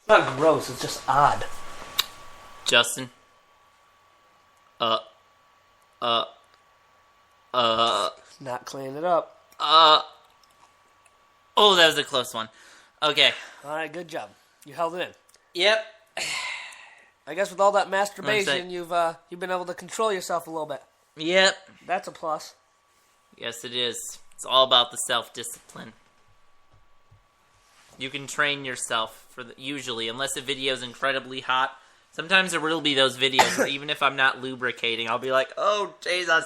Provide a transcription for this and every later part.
Not gross, it's just odd. Justin. Not cleaning it up. Oh, that was a close one. Okay. Alright, good job. You held it in. Yep. I guess with all that masturbation, you've been able to control yourself a little bit. Yep. That's a plus. Yes, it is. It's all about the self-discipline. You can train yourself usually, unless a video is incredibly hot. Sometimes there will be those videos where even if I'm not lubricating, I'll be like, oh, Jesus.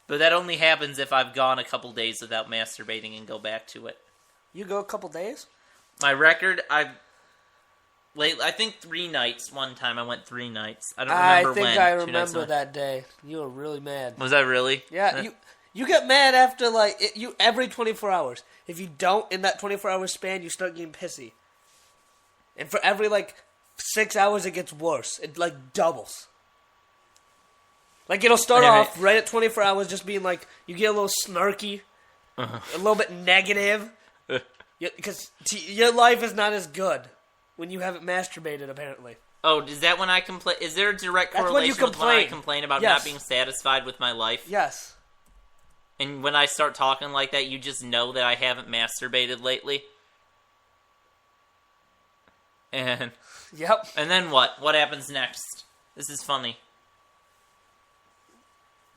But that only happens if I've gone a couple days without masturbating and go back to it. You go a couple days? My record, I think 3 nights. One time I went 3 nights. I don't remember when. I remember that day. You were really mad. Was I really? Yeah, you get mad after, every 24 hours. If you don't, in that 24-hour span, you start getting pissy. And for every, 6 hours, it gets worse. It, doubles. It'll start off right at 24 hours just being, you get a little snarky, a little bit negative. Because your life is not as good when you haven't masturbated, apparently. Oh, is that when I complain? Is there a direct correlation with when I complain about not being satisfied with my life? Yes. And when I start talking like that, you just know that I haven't masturbated lately? And... Yep. And then what? What happens next? This is funny.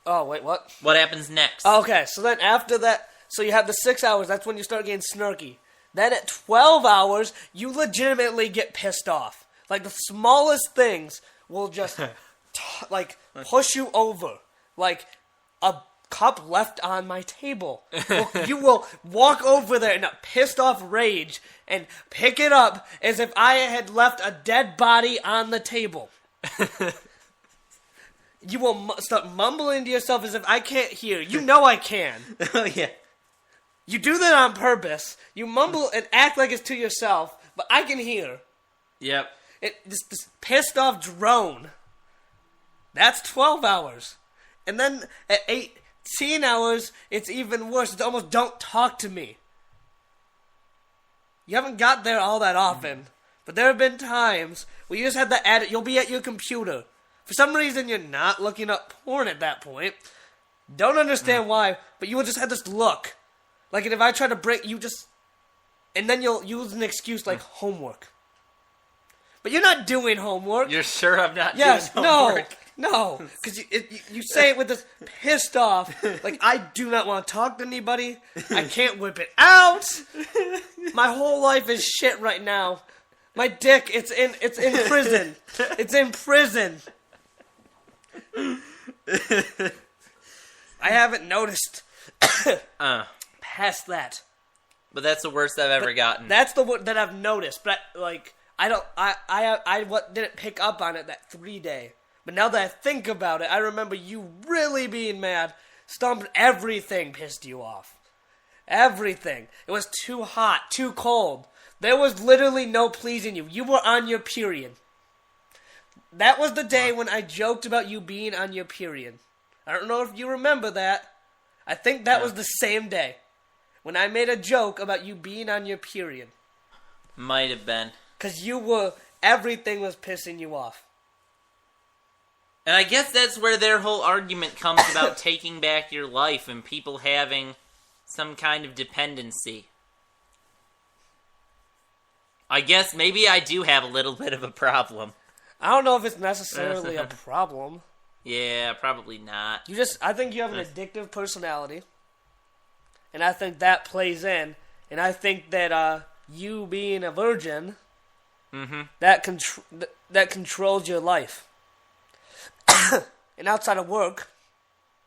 Oh, wait, what? What happens next? Okay, so then after that, so you have the 6 hours, that's when you start getting snarky. Then at 12 hours, you legitimately get pissed off. The smallest things will just, push you over. A cup left on my table. You will walk over there in a pissed off rage and pick it up as if I had left a dead body on the table. You will start mumbling to yourself as if I can't hear. You know I can. Oh, yeah. You do that on purpose. You mumble and act like it's to yourself, but I can hear. Yep. This pissed off drone. That's 12 hours. And then at 18 hours, it's even worse. It's almost don't talk to me. You haven't got there all that often, but there have been times where you just had the edit. You'll be at your computer. For some reason, you're not looking up porn at that point. Don't understand why, but you will just have this look. And if I try to break, you just... And then you'll use an excuse like homework. But you're not doing homework. You're sure I'm not doing homework? No. Because you say it with this pissed off, I do not want to talk to anybody. I can't whip it out. My whole life is shit right now. My dick, it's in prison. It's in prison. I haven't noticed past that. But that's the worst I've ever gotten. That's the one that I've noticed. But I didn't pick up on it that 3-day. But now that I think about it, I remember you really being mad. Everything pissed you off. Everything. It was too hot, too cold. There was literally no pleasing you. You were on your period. That was the day when I joked about you being on your period. I don't know if you remember that. I think that was the same day when I made a joke about you being on your period. Might have been. Because everything was pissing you off. And I guess that's where their whole argument comes about taking back your life and people having some kind of dependency. I guess maybe I do have a little bit of a problem. I don't know if it's necessarily a problem. Yeah, probably not. I think you have an addictive personality. And I think that plays in. And I think that you being a virgin, that controls your life. And outside of work,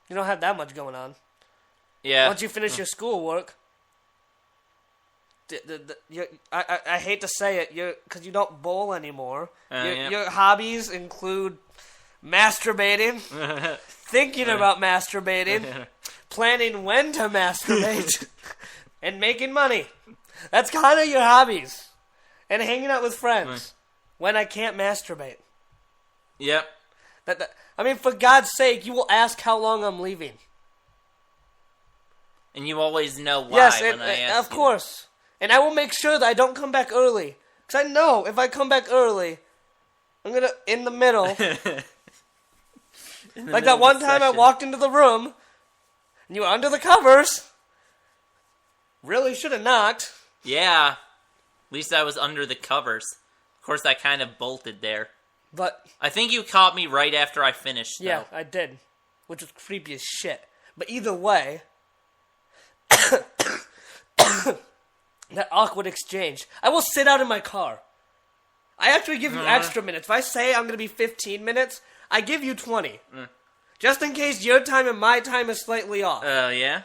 you don't have that much going on. Yeah. Once you finish your schoolwork, I hate to say it, because you don't bowl anymore. Your hobbies include masturbating, thinking about masturbating, planning when to masturbate, and making money. That's kind of your hobbies. And hanging out with friends when I can't masturbate. Yep. For God's sake, you will ask how long I'm leaving. And you always know why yes, when I ask of course. And I will make sure that I don't come back early. Because I know if I come back early, I'm going to, in the middle. Like that one time I walked into the room, and you were under the covers. Really should have knocked. Yeah. At least I was under the covers. Of course, I kind of bolted there. But I think you caught me right after I finished, though. Yeah, I did. Which was creepy as shit. But either way, that awkward exchange. I will sit out in my car. I actually give you extra minutes. If I say I'm going to be 15 minutes, I give you 20. Just in case your time and my time is slightly off. Yeah?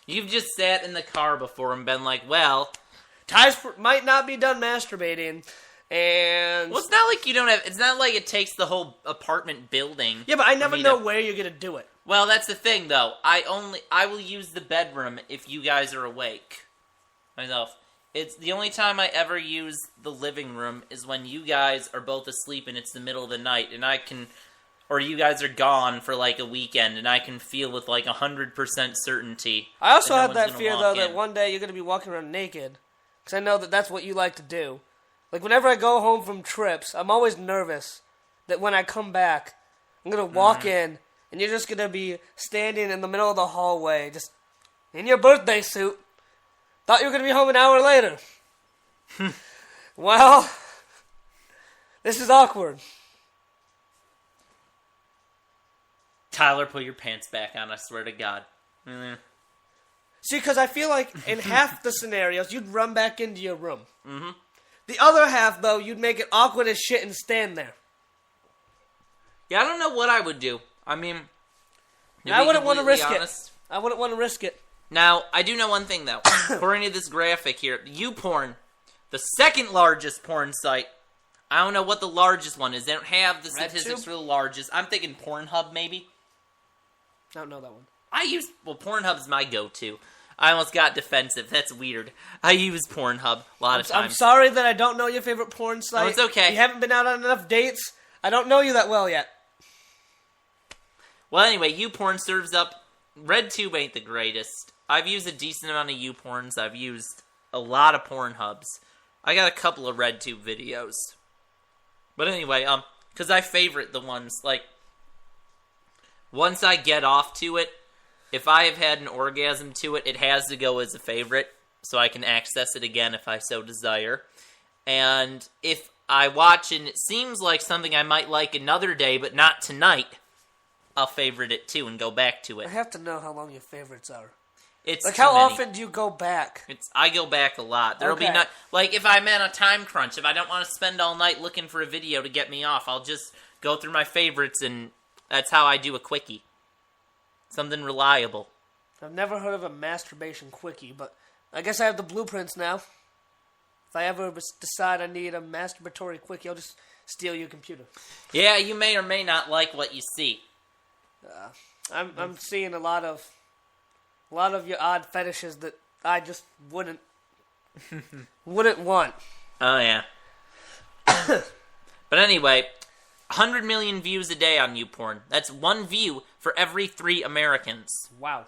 You've just sat in the car before and been like, well... Ty's might not be done masturbating, and... Well, it's not like you don't have... It's not like it takes the whole apartment building. Yeah, but I never know where you're going to do it. Well, that's the thing, though. I will use the bedroom if you guys are awake. Myself. It's the only time I ever use the living room is when you guys are both asleep and it's the middle of the night, and I can... Or you guys are gone for like a weekend, and I can feel with like 100% certainty. I also had that fear, though, that one day you're going to be walking around naked. Because I know that that's what you like to do. Like, whenever I go home from trips, I'm always nervous that when I come back, I'm going to walk in, and you're just going to be standing in the middle of the hallway, just in your birthday suit. Thought you were going to be home an hour later. Well, this is awkward. Tyler, put your pants back on, I swear to God. See, because I feel like in half the scenarios, you'd run back into your room. The other half, though, you'd make it awkward as shit and stand there. Yeah, I don't know what I would do. I mean... I wouldn't want to risk it. I wouldn't want to risk it. Now, I do know one thing, though. According to this graphic here, YouPorn, the second largest porn site, I don't know what the largest one is. They don't have the statistics for the largest. I'm thinking Pornhub, maybe. I don't know that one. Pornhub's my go-to. I almost got defensive. That's weird. I use Pornhub a lot of times. I'm sorry that I don't know your favorite porn site. No, it's okay. You haven't been out on enough dates. I don't know you that well yet. Well, anyway, YouPorn serves up... RedTube ain't the greatest. I've used a decent amount of YouPorns. I've used a lot of Pornhubs. I got a couple of RedTube videos. But anyway, because I favorite the ones, like... Once I get off to it, if I have had an orgasm to it, it has to go as a favorite, so I can access it again if I so desire. And if I watch and it seems like something I might like another day, but not tonight, I'll favorite it too and go back to it. I have to know how long your favorites are. It's like, how often do you go back? I go back a lot. There'll be not... Like, if I'm in a time crunch, if I don't want to spend all night looking for a video to get me off, I'll just go through my favorites and... That's how I do a quickie. Something reliable. I've never heard of a masturbation quickie, but I guess I have the blueprints now. If I ever decide I need a masturbatory quickie, I'll just steal your computer. Yeah, you may or may not like what you see. I'm seeing a lot of your odd fetishes that I just wouldn't want. Oh yeah. But anyway. 100 million views a day on YouPorn. That's one view for every 3 Americans. Wow.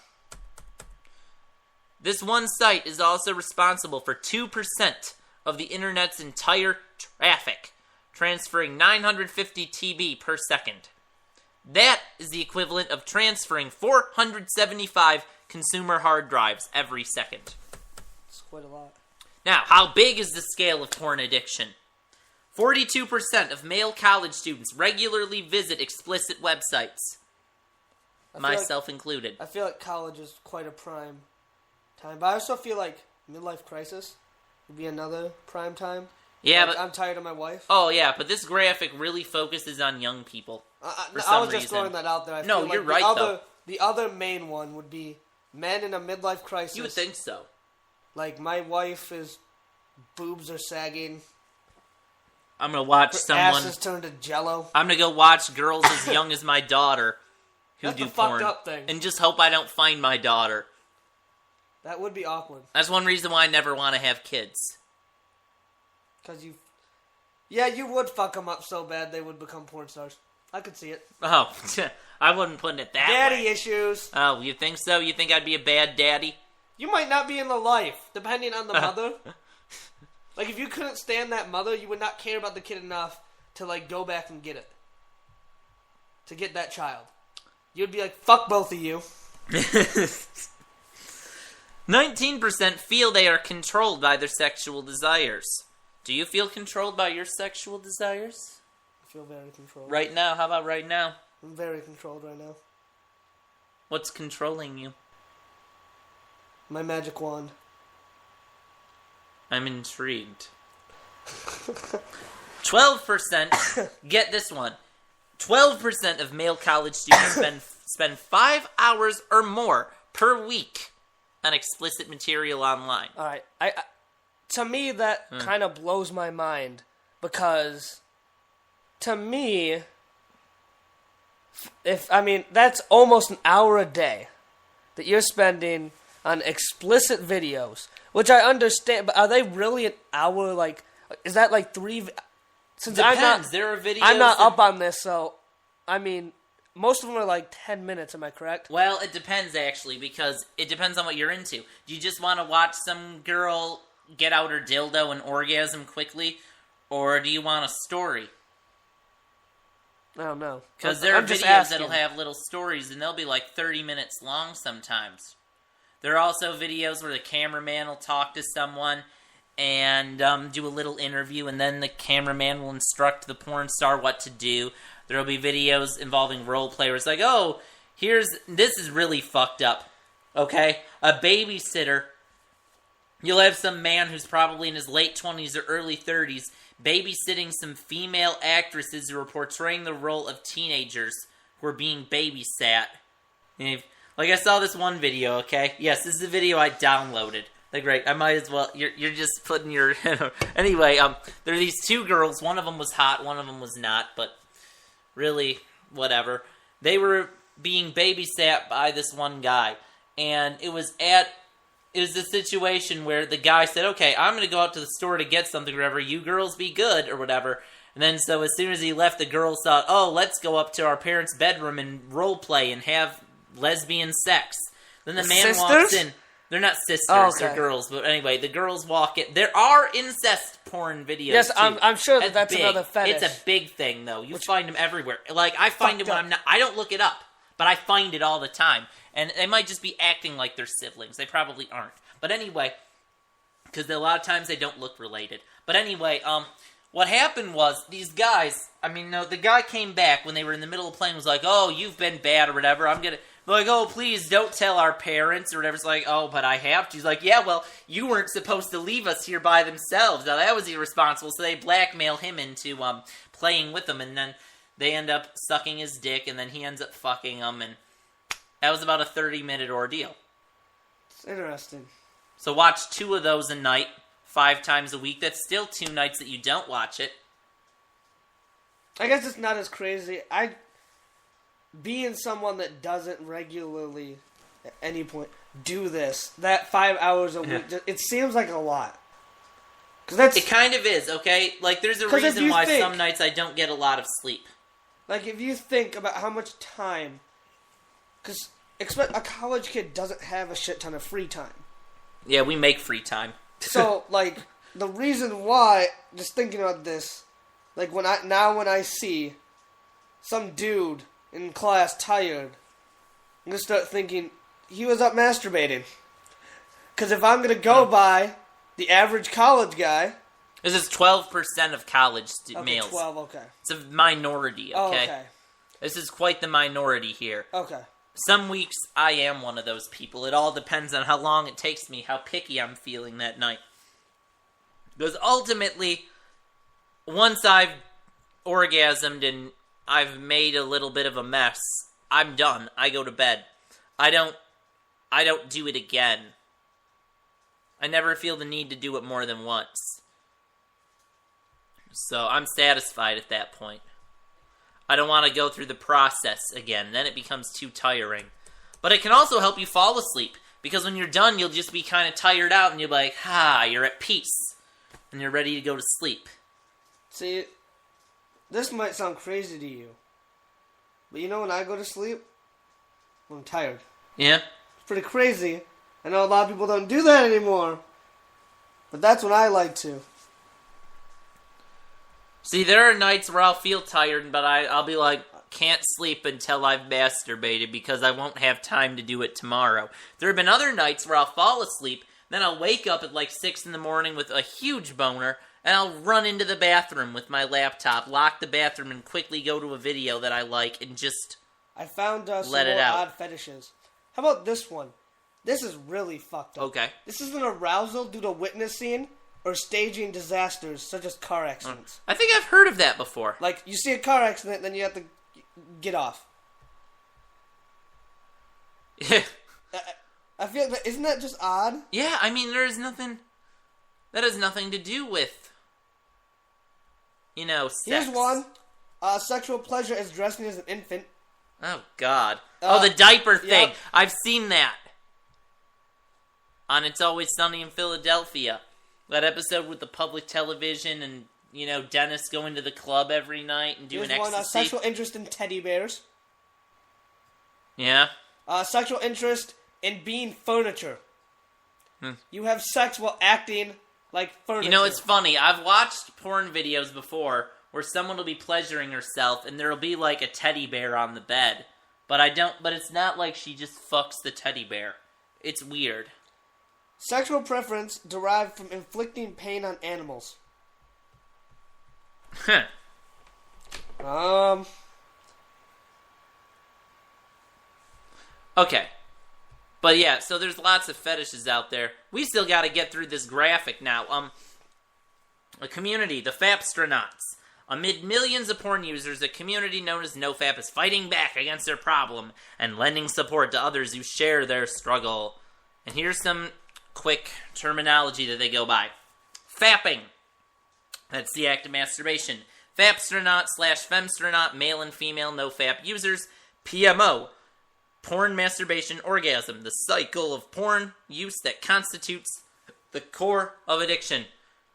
This one site is also responsible for 2% of the internet's entire traffic, transferring 950 TB per second. That is the equivalent of transferring 475 consumer hard drives every second. That's quite a lot. Now, how big is the scale of porn addiction? 42% of male college students regularly visit explicit websites. Myself included. I feel like college is quite a prime time. But I also feel like midlife crisis would be another prime time. Yeah, like, but... I'm tired of my wife. Oh, yeah, but this graphic really focuses on young people. I was just throwing that out there. I feel you're like right, though. The other main one would be men in a midlife crisis. You would think so. Like, my wife boobs are sagging. I'm going to watch someone... Ass is turned to jello. I'm going to go watch girls as young as my daughter who That's do the porn. fucked up thing. And just hope I don't find my daughter. That would be awkward. That's one reason why I never want to have kids. Because you... Yeah, you would fuck them up so bad they would become porn stars. I could see it. Oh, I wouldn't put it that way. Daddy issues. Oh, you think so? You think I'd be a bad daddy? You might not be in the life, depending on the mother. Like, if you couldn't stand that mother, you would not care about the kid enough to, like, go back and get it. To get that child. You'd be like, fuck both of you. 19% feel they are controlled by their sexual desires. Do you feel controlled by your sexual desires? I feel very controlled. Right now? How about right now? I'm very controlled right now. What's controlling you? My magic wand. I'm intrigued. 12%, get this one. 12% of male college students spend 5 hours or more per week on explicit material online. All right. I to me, that kind of blows my mind because to me, that's almost an hour a day that you're spending on explicit videos, which I understand, but are they really an hour? Like, is that like 3? Since Depends. There are videos. I'm not up on this, so I mean, most of them are like 10 minutes. Am I correct? Well, it depends actually, because it depends on what you're into. Do you just want to watch some girl get out her dildo and orgasm quickly, or do you want a story? I don't know. Because there are videos that'll have little stories, and they'll be like 30 minutes long sometimes. There are also videos where the cameraman will talk to someone and do a little interview, and then the cameraman will instruct the porn star what to do. There will be videos involving role players like, oh, this is really fucked up, okay? A babysitter. You'll have some man who's probably in his late 20s or early 30s babysitting some female actresses who are portraying the role of teenagers who are being babysat. Like, I saw this one video, okay? Yes, this is a video I downloaded. Like, great, I might as well... You're just putting your... Anyway, there are these two girls. One of them was hot, one of them was not, but really, whatever. They were being babysat by this one guy, and it was a situation where the guy said, okay, I'm going to go out to the store to get something or whatever. You girls be good or whatever. And then so as soon as he left, the girls thought, oh, let's go up to our parents' bedroom and role play and have lesbian sex. Then the man walks in. They're not sisters, they're girls. But anyway, the girls walk in. There are incest porn videos, yes, too. I'm sure that's another fetish. It's a big thing, though. You find them everywhere. Like, I find it when I'm not... I don't look it up, but I find it all the time. And they might just be acting like they're siblings. They probably aren't. But anyway, because a lot of times they don't look related. But anyway, what happened was, these guys, the guy came back when they were in the middle of playing, was like, oh, you've been bad or whatever, they're like, oh, please don't tell our parents or whatever. It's like, oh, but I have to. He's like, yeah, well, you weren't supposed to leave us here by themselves. Now, that was irresponsible, so they blackmail him into playing with them, and then they end up sucking his dick, and then he ends up fucking them, and that was about a 30-minute ordeal. It's interesting. So watch 2 of those a night, 5 times a week. That's still 2 nights that you don't watch it. I guess it's not as crazy. Being someone that doesn't regularly, at any point, do this, that 5 hours a week, it seems like a lot. It kind of is, okay? Like, there's a reason why some nights I don't get a lot of sleep. Like, if you think about how much time... Because a college kid doesn't have a shit ton of free time. Yeah, we make free time. So, like, the reason why, just thinking about this, like, when I see some dude in class tired, I'm going to start thinking, he was up masturbating. Because if I'm going to go by the average college guy... This is 12% of college males. 12, okay. It's a minority, okay? Oh, okay. This is quite the minority here. Okay. Some weeks, I am one of those people. It all depends on how long it takes me, how picky I'm feeling that night. Because ultimately, once I've orgasmed and I've made a little bit of a mess, I'm done. I go to bed. I don't do it again. I never feel the need to do it more than once. So I'm satisfied at that point. I don't want to go through the process again. Then it becomes too tiring. But it can also help you fall asleep. Because when you're done, you'll just be kind of tired out. And you're like, you're at peace. And you're ready to go to sleep. See, this might sound crazy to you. But you know when I go to sleep? When I'm tired. Yeah? It's pretty crazy. I know a lot of people don't do that anymore. But that's when I like to. See, there are nights where I'll feel tired, but I'll be like, can't sleep until I've masturbated because I won't have time to do it tomorrow. There have been other nights where I'll fall asleep, then I'll wake up at like 6 in the morning with a huge boner, and I'll run into the bathroom with my laptop, lock the bathroom, and quickly go to a video that I like and just I found some let it more out. odd fetishes. How about this one? This is really fucked up. Okay. This is an arousal due to witnessing or staging disasters such as car accidents. I think I've heard of that before. Like, you see a car accident, then you have to get off. I feel like, isn't that just odd? Yeah, I mean, there is nothing... That has nothing to do with, sex. Here's one. Sexual pleasure is dressing as an infant. Oh, God. The diaper thing. Yep. I've seen that. On It's Always Sunny in Philadelphia. That episode with the public television and, Dennis going to the club every night and doing Here's one. ecstasy. Sexual interest in teddy bears. Yeah? Sexual interest in being furniture. You have sex while acting like furniture. It's funny. I've watched porn videos before where someone will be pleasuring herself and there'll be like a teddy bear on the bed. But it's not like she just fucks the teddy bear. It's weird. Sexual preference derived from inflicting pain on animals. Huh. Okay. But yeah, so there's lots of fetishes out there. We still got to get through this graphic now. A community, the Fapstronauts. Amid millions of porn users, a community known as NoFap is fighting back against their problem and lending support to others who share their struggle. And here's some quick terminology that they go by. Fapping. That's the act of masturbation. Fapstronaut/femstronaut, male and female NoFap users. PMO. Porn masturbation orgasm, the cycle of porn use that constitutes the core of addiction.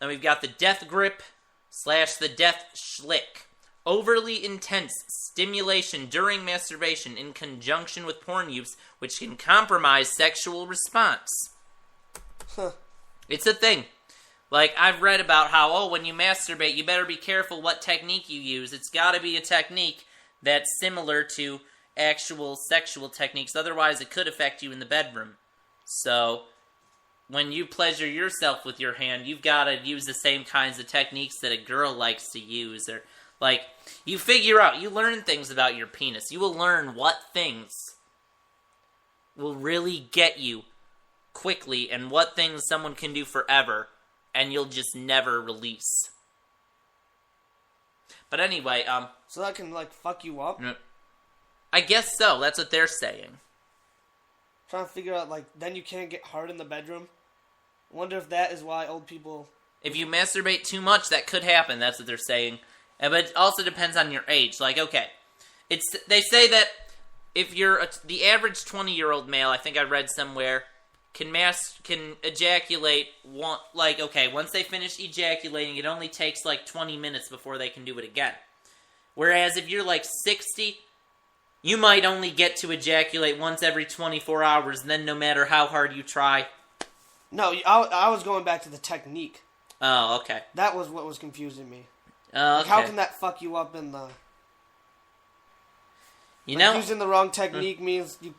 Then we've got the death grip / the death schlick. Overly intense stimulation during masturbation in conjunction with porn use, which can compromise sexual response. It's a thing. Like, I've read about how, when you masturbate, you better be careful what technique you use. It's gotta be a technique that's similar to actual sexual techniques, otherwise it could affect you in the bedroom. So, when you pleasure yourself with your hand, you've got to use the same kinds of techniques that a girl likes to use. Or, you figure out, you learn things about your penis. You will learn what things will really get you quickly and what things someone can do forever, and you'll just never release. But anyway, So that can, fuck you up? I guess so. That's what they're saying. Trying to figure out, then you can't get hard in the bedroom. Wonder if that is why old people... If you masturbate too much, that could happen. That's what they're saying. But it also depends on your age. They say that if you're the average 20-year-old male, I think I read somewhere, can ejaculate once they finish ejaculating, it only takes 20 minutes before they can do it again. Whereas if you're 60, you might only get to ejaculate once every 24 hours, and then no matter how hard you try. No, I was going back to the technique. Oh, okay. That was what was confusing me. Oh, okay. How can that fuck you up in the... using the wrong technique means you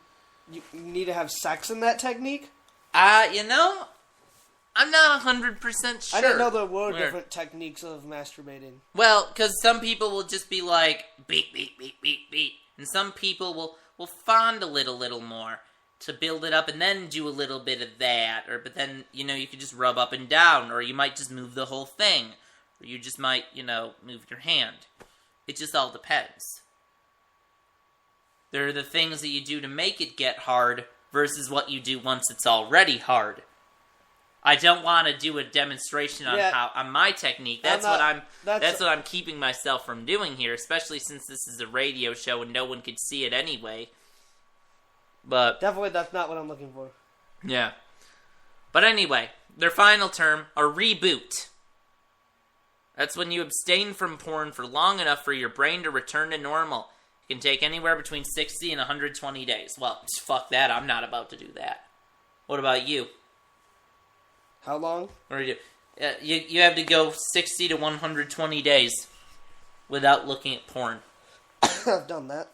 need to have sex in that technique? I'm not 100% sure. I didn't know there were different techniques of masturbating. Well, because some people will just be beat, beat, beat, beat, beat. And some people will fondle it a little more to build it up and then do a little bit of that. But then, you could just rub up and down. Or you might just move the whole thing. Or you just might, move your hand. It just all depends. There are the things that you do to make it get hard versus what you do once it's already hard. I don't want to do a demonstration on my technique. That's what I'm keeping myself from doing here, especially since this is a radio show and no one could see it anyway. But definitely that's not what I'm looking for. Yeah. But anyway, their final term, a reboot. That's when you abstain from porn for long enough for your brain to return to normal. It can take anywhere between 60 and 120 days. Well, fuck that. I'm not about to do that. What about you? How long? Or you have to go 60 to 120 days. without looking at porn? I've done that.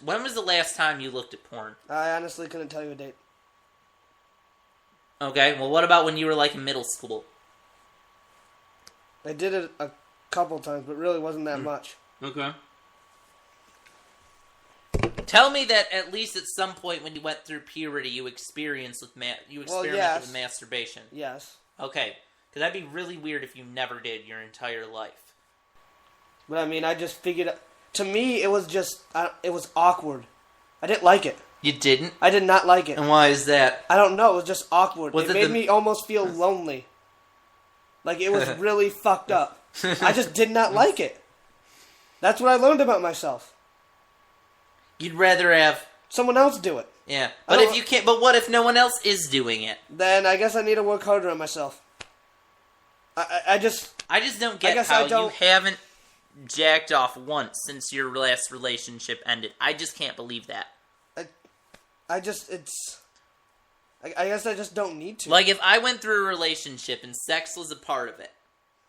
When was the last time you looked at porn? I honestly couldn't tell you a date. Okay, well, what about when you were, like, in middle school? I did it a couple times, but really wasn't that much. Okay. Tell me that at least at some point when you went through puberty, you experimented with masturbation. Yes. Okay, because that'd be really weird if you never did your entire life. But I mean, I just figured... To me, it was just... it was awkward. I didn't like it. You didn't? I did not like it. And why is that? I don't know. It was just awkward. It made me almost feel lonely. Like, it was really fucked up. I just did not like it. That's what I learned about myself. You'd rather have... someone else do it. Yeah. But if you can't... But what if no one else is doing it? Then I guess I need to work harder on myself. I just don't get how you haven't jacked off once since your last relationship ended. I just can't believe that. I guess I just don't need to. Like, if I went through a relationship and sex was a part of it,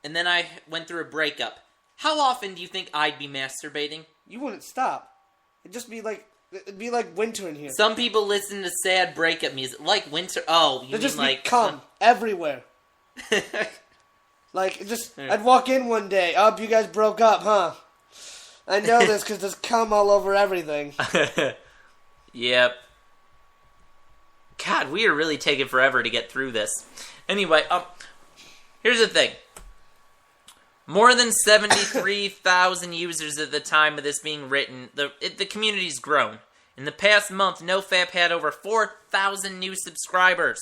and then I went through a breakup, how often do you think I'd be masturbating? You wouldn't stop. It'd be like winter in here. Some people listen to sad breakup music. Like winter... Oh, you mean just like... cum everywhere. Like, I'd walk in one day, you guys broke up, huh? I know this because there's cum all over everything. Yep. God, we are really taking forever to get through this. Anyway, here's the thing. More than 73,000 users at the time of this being written. The community's grown. In the past month, NoFap had over 4,000 new subscribers.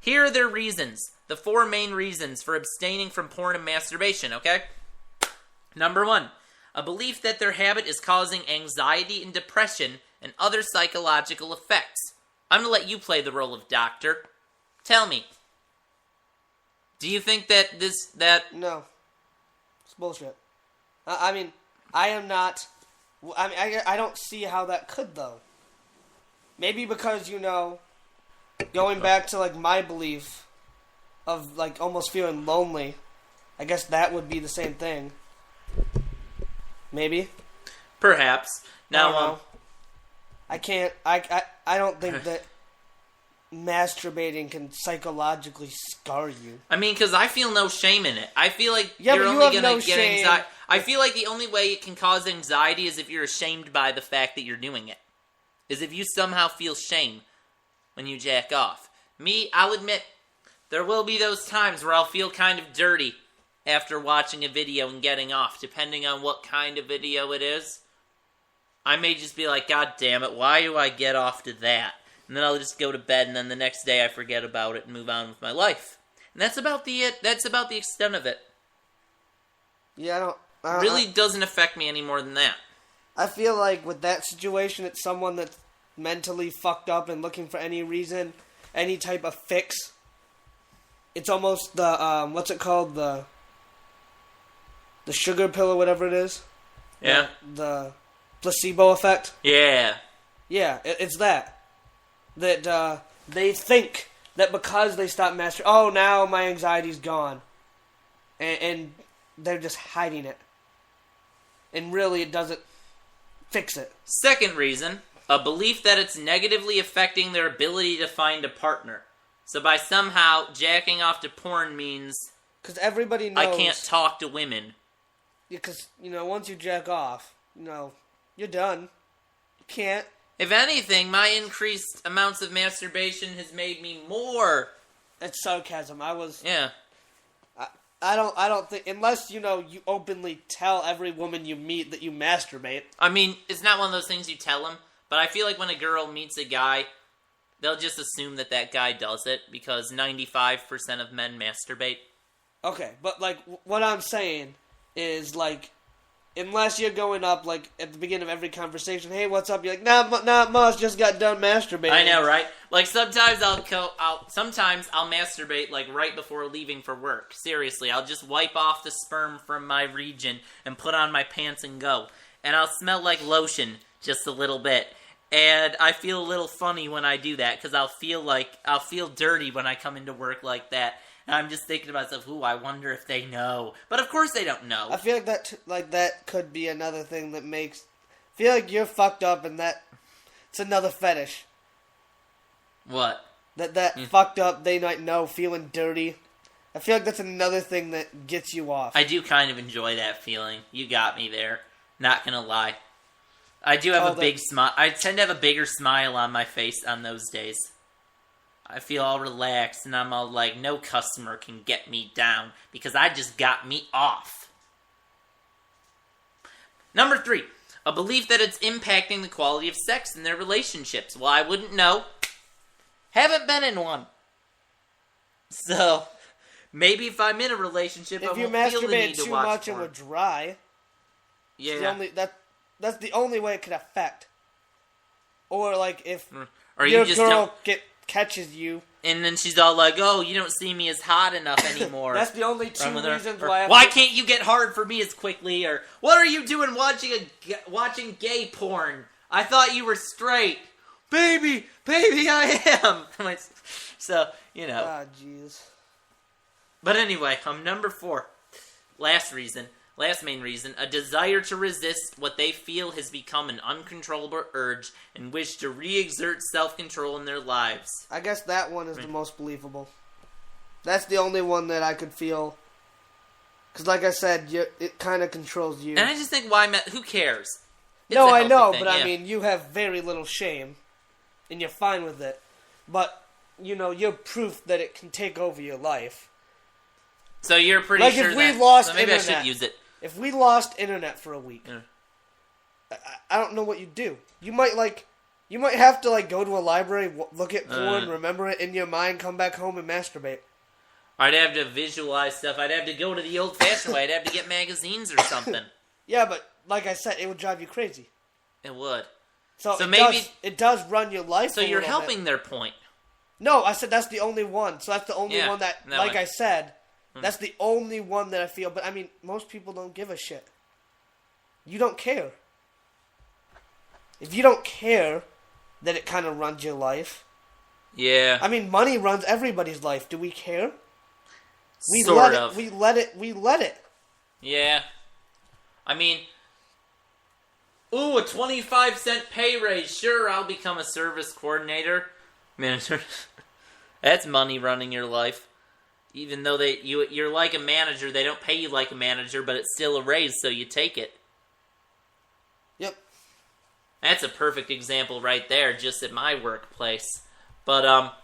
Here are their reasons. The 4 main reasons for abstaining from porn and masturbation, okay? Number 1, a belief that their habit is causing anxiety and depression and other psychological effects. I'm going to let you play the role of doctor. Tell me. Do you think that No. It's bullshit. I mean, I am not... I mean, I don't see how that could, though. Maybe because, going back to, like, my belief of, like, almost feeling lonely, I guess that would be the same thing. Maybe. Perhaps. Now, I can't... I don't think that masturbating can psychologically scar you. I mean, because I feel no shame in it. I feel like you're only going to get anxiety. I feel like the only way it can cause anxiety is if you're ashamed by the fact that you're doing it. Is if you somehow feel shame when you jack off. Me, I'll admit, there will be those times where I'll feel kind of dirty after watching a video and getting off, depending on what kind of video it is. I may just be like, God damn it, why do I get off to that? And then I'll just go to bed, and then the next day I forget about it and move on with my life. And that's about the extent of it. Yeah, It really doesn't affect me any more than that. I feel like with that situation, it's someone that's mentally fucked up and looking for any reason, any type of fix. It's almost the, what's it called? The sugar pill or whatever it is. Yeah. The placebo effect. Yeah. Yeah, it's that. That they think that because they stop masturbating, now my anxiety's gone. And they're just hiding it. And really it doesn't fix it. Second reason, a belief that it's negatively affecting their ability to find a partner. So by somehow jacking off to porn means... Because everybody knows... I can't talk to women. Because, once you jack off, you're done. You can't. If anything, my increased amounts of masturbation has made me more... It's sarcasm. Yeah. I don't think... Unless, you openly tell every woman you meet that you masturbate. I mean, it's not one of those things you tell them, but I feel like when a girl meets a guy, they'll just assume that guy does it, because 95% of men masturbate. Okay, but, what I'm saying is, unless you're going up, at the beginning of every conversation, hey, what's up? You're like, nah, Moss just got done masturbating. I know, right? Sometimes sometimes I'll masturbate, right before leaving for work. Seriously, I'll just wipe off the sperm from my region and put on my pants and go. And I'll smell like lotion just a little bit. And I feel a little funny when I do that, because I'll feel dirty when I come into work like that. And I'm just thinking to myself, ooh, I wonder if they know. But of course they don't know. I feel like that could be another thing that makes... I feel like you're fucked up and that... It's another fetish. What? That fucked up, they might know, feeling dirty. I feel like that's another thing that gets you off. I do kind of enjoy that feeling. You got me there. Not gonna lie. I do have a big smile. I tend to have a bigger smile on my face on those days. I feel all relaxed and I'm all like, no customer can get me down because I just got me off. Number 3, a belief that it's impacting the quality of sex in their relationships. Well, I wouldn't know. Haven't been in one. So, maybe if I'm in a relationship, I won't feel the need to watch porn. If you masturbate too much and we're dry, that's the only way it could affect. Or like if or your girl catches you, and then she's all like, "Oh, you don't see me as hot enough anymore." That's the only 2 reasons why. Why can't you get hard for me as quickly? Or what are you doing watching gay porn? I thought you were straight, baby. I am. So Ah, jeez. But anyway, number 4. Last main reason, a desire to resist what they feel has become an uncontrollable urge and wish to re-exert self-control in their lives. I guess that one is the most believable. That's the only one that I could feel. Because like I said, it kind of controls you. And I just think, who cares? No, I know, but I mean, you have very little shame. And you're fine with it. But, you're proof that it can take over your life. So you're pretty sure if we lost maybe internet, I should use it. If we lost internet for a week, I don't know what you'd do. You might have to go to a library, look at porn, remember it in your mind, come back home and masturbate. I'd have to visualize stuff. I'd have to go to the old-fashioned way. I'd have to get magazines or something. Yeah, but like I said, it would drive you crazy. It would. So maybe it does run your life. So you're helping their point. No, I said that's the only one. So that's the only one that, like I said. That's the only one that I feel. But, I mean, most people don't give a shit. You don't care. If you don't care that it kind of runs your life. Yeah. I mean, money runs everybody's life. Do we care? We let it. Yeah. I mean, a 25-cent pay raise. Sure, I'll become a service coordinator. Manager. That's money running your life. Even though you're like a manager, they don't pay you like a manager, but it's still a raise, so you take it. Yep. That's a perfect example right there, just at my workplace. But,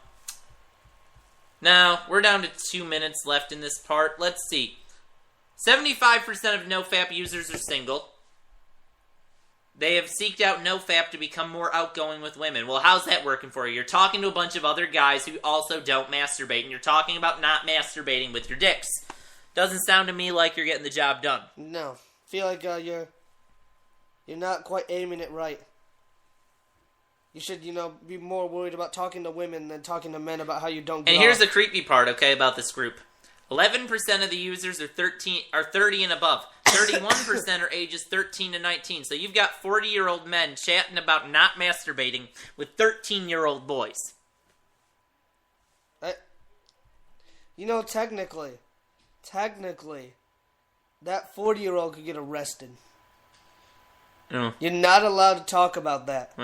now, we're down to 2 minutes left in this part. Let's see. 75% of NoFap users are single. They have seeked out NoFap to become more outgoing with women. Well, how's that working for you? You're talking to a bunch of other guys who also don't masturbate, and you're talking about not masturbating with your dicks. Doesn't sound to me like you're getting the job done. No. Feel like you're not quite aiming it right. You should, be more worried about talking to women than talking to men about how you don't get And here's off. the creepy part, okay, about this group. 11% of the users are 30 and above. 31% are ages 13 to 19. So you've got 40-year-old men chatting about not masturbating with 13-year-old boys. Technically, that 40-year-old could get arrested. Oh. You're not allowed to talk about that.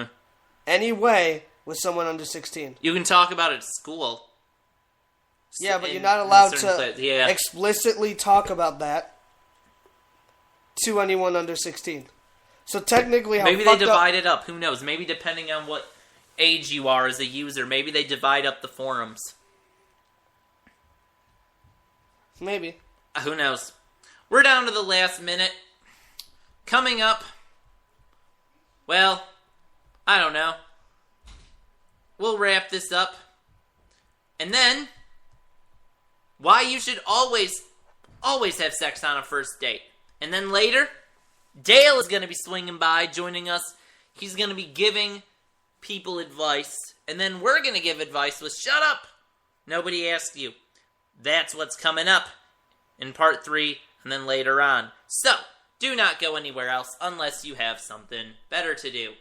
Anyway with someone under 16. You can talk about it at school. Yeah, but you're not allowed to explicitly talk about that to anyone under 16. So technically, maybe they divide it up. Who knows? Maybe depending on what age you are as a user, maybe they divide up the forums. Maybe. Who knows? We're down to the last minute. Coming up, well, I don't know. We'll wrap this up. And then, why you should always have sex on a first date. And then later, Dale is going to be swinging by, joining us. He's going to be giving people advice. And then we're going to give advice with Shut Up! Nobody asked you. That's what's coming up in part 3 and then later on. So, do not go anywhere else unless you have something better to do.